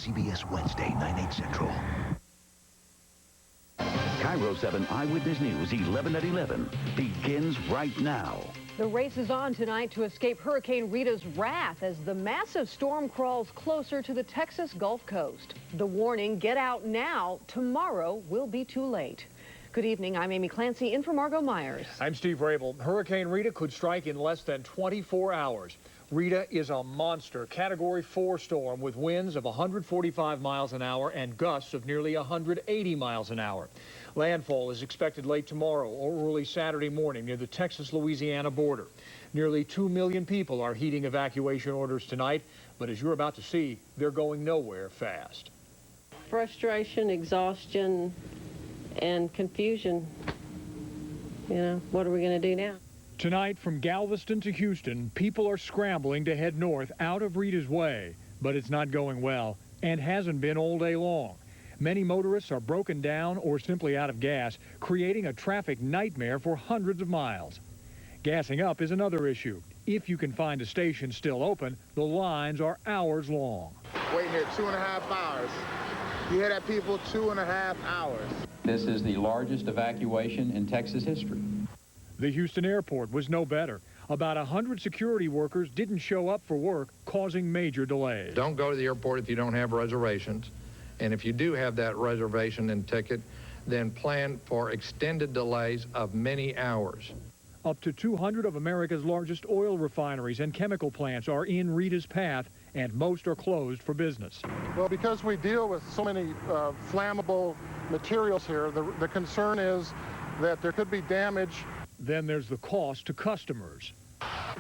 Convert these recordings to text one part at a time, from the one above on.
CBS Wednesday, 9/8 Central. KIRO 7 Eyewitness News 11 at 11 begins right now. The race is on tonight to escape Hurricane Rita's wrath as the massive storm crawls closer to the Texas Gulf Coast. The warning, get out now, tomorrow will be too late. Good evening, I'm Amy Clancy in for Margot Myers. I'm Steve Rabel. Hurricane Rita could strike in less than 24 hours. Rita is a monster Category 4 storm with winds of 145 miles an hour and gusts of nearly 180 miles an hour. Landfall is expected late tomorrow or early Saturday morning near the Texas-Louisiana border. Nearly 2 million people are heeding evacuation orders tonight, but as you're about to see, they're going nowhere fast. Frustration, exhaustion, and confusion. You know, what are we going to do now? Tonight, from Galveston to Houston, people are scrambling to head north out of Rita's way, but it's not going well and hasn't been all day long. Many motorists are broken down or simply out of gas, creating a traffic nightmare for hundreds of miles. Gassing up is another issue. If you can find a station still open, the lines are hours long. Waiting here 2.5 hours. You hear that, people? 2.5 hours. This is the largest evacuation in Texas history. The Houston airport was no better. About 100 security workers didn't show up for work, causing major delays. Don't go to the airport if you don't have reservations. And if you do have that reservation and ticket, then plan for extended delays of many hours. Up to 200 of America's largest oil refineries and chemical plants are in Rita's path, and most are closed for business. Well, because we deal with so many flammable materials here, the concern is that there could be damage. Then there's the cost to customers.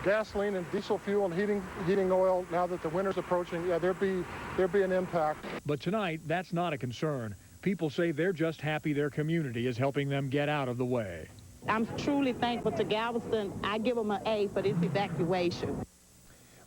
Gasoline and diesel fuel and heating oil, now that the winter's approaching, yeah, there'd be an impact. But tonight, that's not a concern. People say they're just happy their community is helping them get out of the way. I'm truly thankful to Galveston. I give them an A for this evacuation.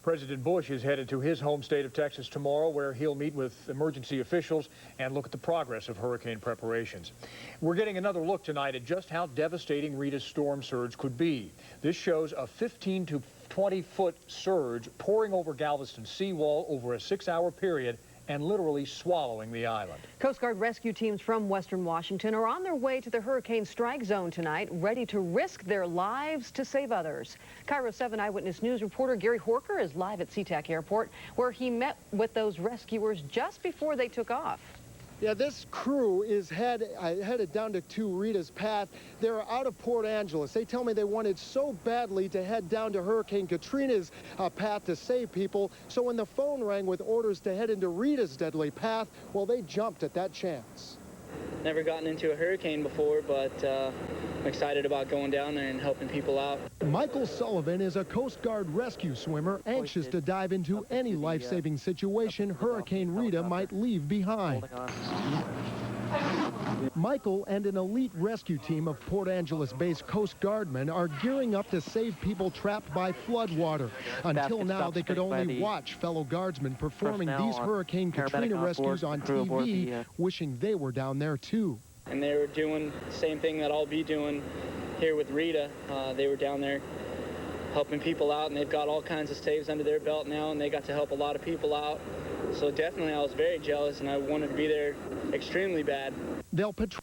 President Bush is headed to his home state of Texas tomorrow, where he'll meet with emergency officials and look at the progress of hurricane preparations. We're getting another look tonight at just how devastating Rita's storm surge could be. This shows a 15 to 20-foot surge pouring over Galveston seawall over a 6-hour period and literally swallowing the island. Coast Guard rescue teams from Western Washington are on their way to the hurricane strike zone tonight, ready to risk their lives to save others. KIRO 7 Eyewitness News reporter Gary Horker is live at SeaTac Airport, where he met with those rescuers just before they took off. Yeah, this crew is headed down to Rita's path. They're out of Port Angeles. They tell me they wanted so badly to head down to Hurricane Katrina's path to save people. So when the phone rang with orders to head into Rita's deadly path, well, they jumped at that chance. Never gotten into a hurricane before, but I'm excited about going down there and helping people out. Michael Sullivan is a Coast Guard rescue swimmer, anxious to dive into any life-saving situation Hurricane Rita might leave behind. Michael and an elite rescue team of Port Angeles-based Coast Guardmen are gearing up to save people trapped by floodwater. Until now, they could only watch fellow guardsmen performing these Hurricane Katrina rescues on TV, wishing they were down there too. And they were doing the same thing that I'll be doing here with Rita. They were down there helping people out, and they've got all kinds of saves under their belt now, and they got to help a lot of people out. So definitely I was very jealous, and I wanted to be there extremely bad. They'll patrol